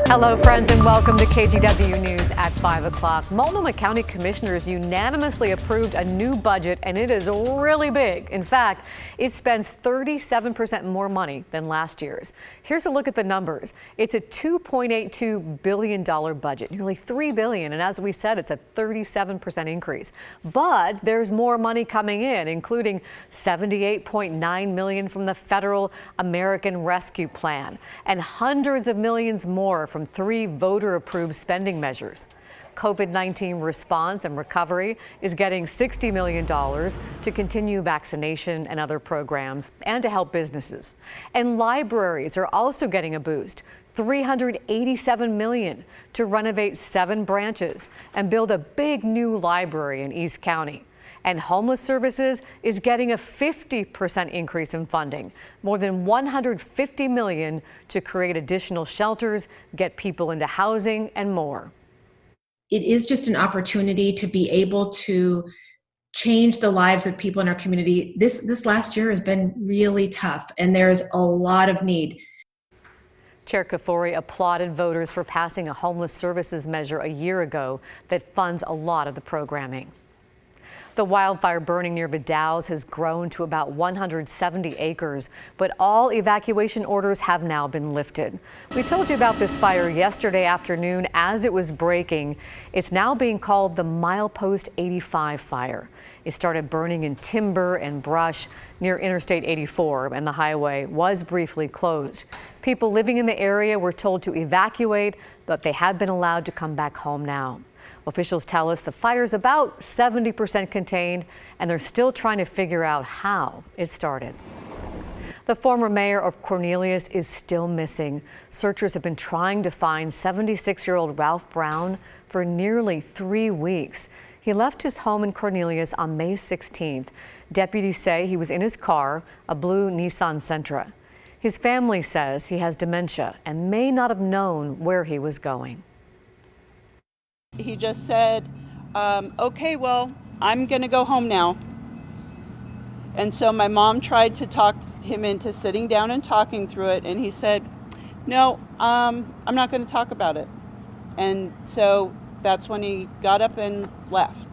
Hello, friends, and welcome to KGW News at 5 o'clock. Multnomah County Commissioners unanimously approved a new budget, and it is really big. In fact, it spends 37% more money than last year's. Here's a look at the numbers. It's a $2.82 billion budget, nearly $3 billion, and as we said, it's a 37% increase. But there's more money coming in, including $78.9 million from the Federal American Rescue Plan and hundreds of millions more from 3 voter-approved spending measures. COVID-19 response and recovery is getting $60 million to continue vaccination and other programs and to help businesses. And libraries are also getting a boost, $387 million to renovate 7 branches and build a big new library in East County. And Homeless Services is getting a 50% increase in funding, more than $150 million to create additional shelters, get people into housing, and more. It is just an opportunity to be able to change the lives of people in our community. This last year has been really tough, and there's a lot of need. Chair Kafoury applauded voters for passing a homeless services measure a year ago that funds a lot of the programming. The wildfire burning near Vidal's has grown to about 170 acres, but all evacuation orders have now been lifted. We told you about this fire yesterday afternoon as it was breaking. It's now being called the Milepost 85 fire. It started burning in timber and brush near Interstate 84, and the highway was briefly closed. People living in the area were told to evacuate, but they have been allowed to come back home now. Officials tell us the fire's about 70% contained, and they're still trying to figure out how it started. The former mayor of Cornelius is still missing. Searchers have been trying to find 76-year-old Ralph Brown for nearly 3 weeks. He left his home in Cornelius on May 16th. Deputies say he was in his car, a blue Nissan Sentra. His family says he has dementia and may not have known where he was going. He just said, okay, well, I'm going to go home now. And so my mom tried to talk him into sitting down and talking through it. And he said, no, I'm not going to talk about it. And so that's when he got up and left.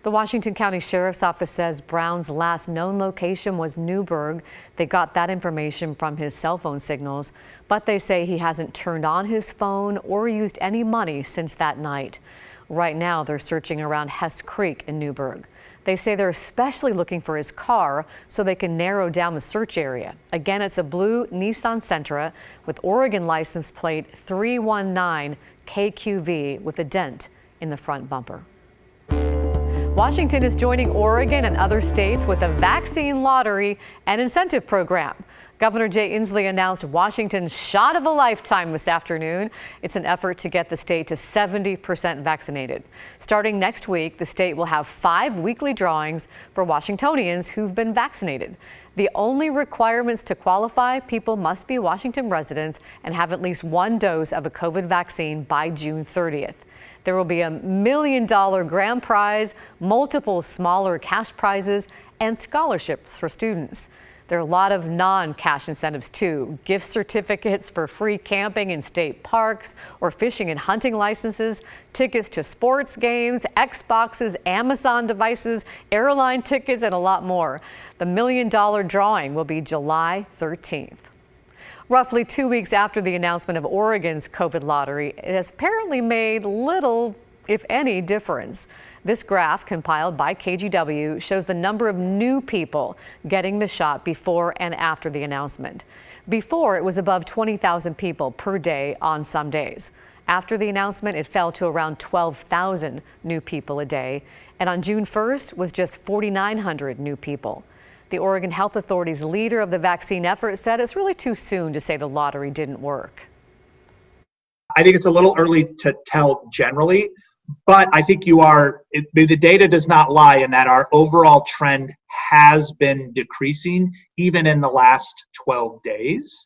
The Washington County Sheriff's Office says Brown's last known location was Newburgh. They got that information from his cell phone signals, but they say he hasn't turned on his phone or used any money since that night. Right now, they're searching around Hess Creek in Newburgh. They say they're especially looking for his car so they can narrow down the search area. Again, it's a blue Nissan Sentra with Oregon license plate 319 KQV with a dent in the front bumper. Washington is joining Oregon and other states with a vaccine lottery and incentive program. Governor Jay Inslee announced Washington's shot of a lifetime this afternoon. It's an effort to get the state to 70% vaccinated. Starting next week, the state will have 5 weekly drawings for Washingtonians who've been vaccinated. The only requirements to qualify: people must be Washington residents and have at least 1 dose of a COVID vaccine by June 30th. There will be a $1 million grand prize, multiple smaller cash prizes, and scholarships for students. There are a lot of non-cash incentives too. Gift certificates for free camping in state parks or fishing and hunting licenses, tickets to sports games, Xboxes, Amazon devices, airline tickets, and a lot more. The $1 million drawing will be July 13th. Roughly 2 weeks after the announcement of Oregon's COVID lottery, it has apparently made little, if any, difference. This graph, compiled by KGW, shows the number of new people getting the shot before and after the announcement. Before, it was above 20,000 people per day on some days. After the announcement, it fell to around 12,000 new people a day, and on June 1st was just 4,900 new people. The Oregon Health Authority's leader of the vaccine effort said it's really too soon to say the lottery didn't work. I think it's a little early to tell generally, but I think the data does not lie in that our overall trend has been decreasing even in the last 12 days.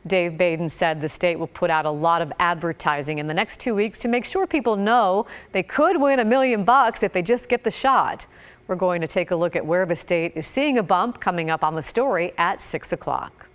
Dave Baden said the state will put out a lot of advertising in the next 2 weeks to make sure people know they could win $1 million if they just get the shot. We're going to take a look at where the state is seeing a bump coming up on the story at 6 o'clock.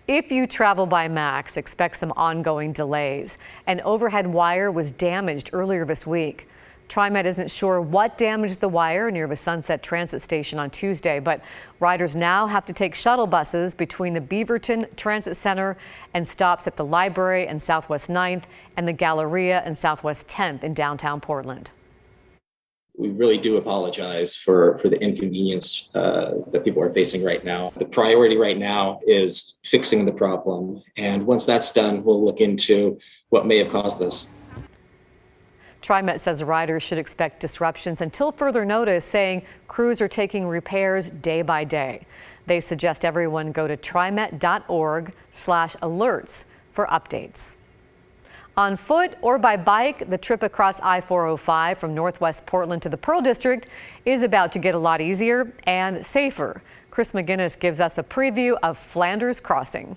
If you travel by Max, expect some ongoing delays. An overhead wire was damaged earlier this week. Trimet isn't sure what damaged the wire near the Sunset Transit Station on Tuesday, but riders now have to take shuttle buses between the Beaverton Transit Center and stops at the Library and Southwest 9th and the Galleria and Southwest 10th in downtown Portland. We really do apologize for the inconvenience that people are facing right now. The priority right now is fixing the problem. And once that's done, we'll look into what may have caused this. Trimet says riders should expect disruptions until further notice, saying crews are taking repairs day by day. They suggest everyone go to trimet.org/alerts for updates. On foot or by bike, the trip across I-405 from Northwest Portland to the Pearl District is about to get a lot easier and safer. Chris McGinnis gives us a preview of Flanders Crossing.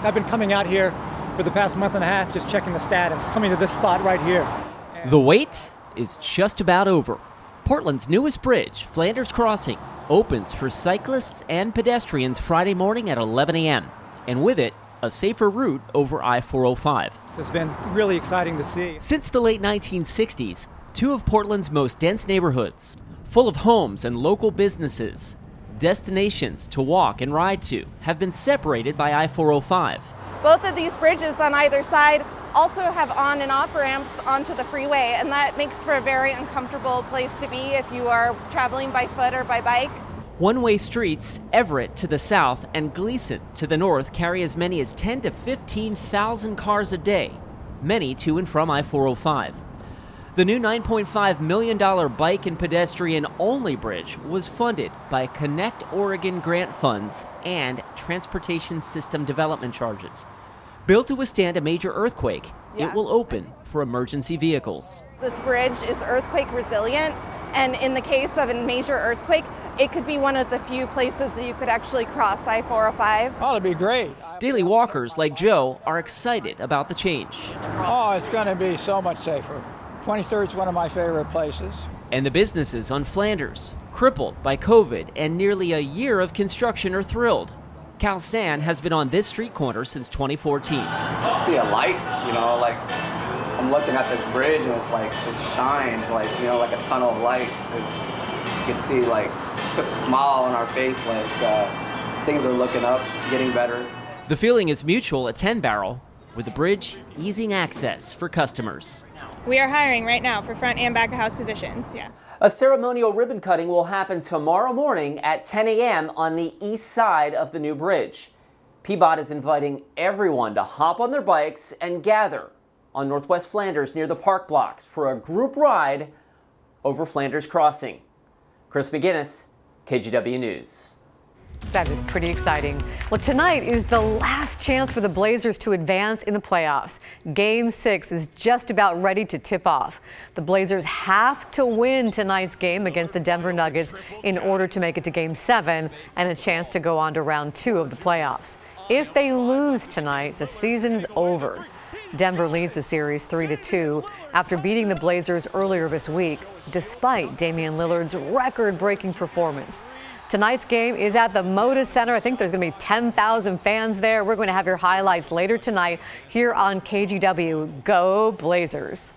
I've been coming out here for the past month and a half, just checking the status, coming to this spot right here. The wait is just about over. Portland's newest bridge, Flanders Crossing, opens for cyclists and pedestrians Friday morning at 11 a.m. And with it, a safer route over I-405. This has been really exciting to see. Since the late 1960s, two of Portland's most dense neighborhoods, full of homes and local businesses, destinations to walk and ride to, have been separated by I-405. Both of these bridges on either side also have on and off ramps onto the freeway, and that makes for a very uncomfortable place to be if you are traveling by foot or by bike. One-way streets, Everett to the south and Gleason to the north, carry as many as 10 to 15,000 cars a day, many to and from I-405. The new $9.5 million bike and pedestrian-only bridge was funded by Connect Oregon grant funds and transportation system development charges. Built to withstand a major earthquake, it will open for emergency vehicles. This bridge is earthquake resilient, and in the case of a major earthquake, it could be one of the few places that you could actually cross I-405. Oh, it'd be great. Daily walkers like Joe are excited about the change. Oh, it's going to be so much safer. 23rd is one of my favorite places. And the businesses on Flanders, crippled by COVID and nearly a year of construction, are thrilled. Cal San has been on this street corner since 2014. I see a light, like I'm looking at this bridge and it's like, it shines like, like a tunnel of light. You can see puts a smile on our face, things are looking up, getting better. The feeling is mutual at 10 Barrel, with the bridge easing access for customers. We are hiring right now for front and back of house positions, A ceremonial ribbon cutting will happen tomorrow morning at 10 a.m. on the east side of the new bridge. PBOT is inviting everyone to hop on their bikes and gather on Northwest Flanders near the park blocks for a group ride over Flanders Crossing. Chris McGinnis, KGW News. That is pretty exciting. Well, tonight is the last chance for the Blazers to advance in the playoffs. Game 6 is just about ready to tip off. The Blazers have to win tonight's game against the Denver Nuggets in order to make it to Game 7 and a chance to go on to round 2 of the playoffs. If they lose tonight, the season's over. Denver leads the series 3-2 after beating the Blazers earlier this week, despite Damian Lillard's record-breaking performance. Tonight's game is at the Moda Center. I think there's going to be 10,000 fans there. We're going to have your highlights later tonight here on KGW. Go Blazers!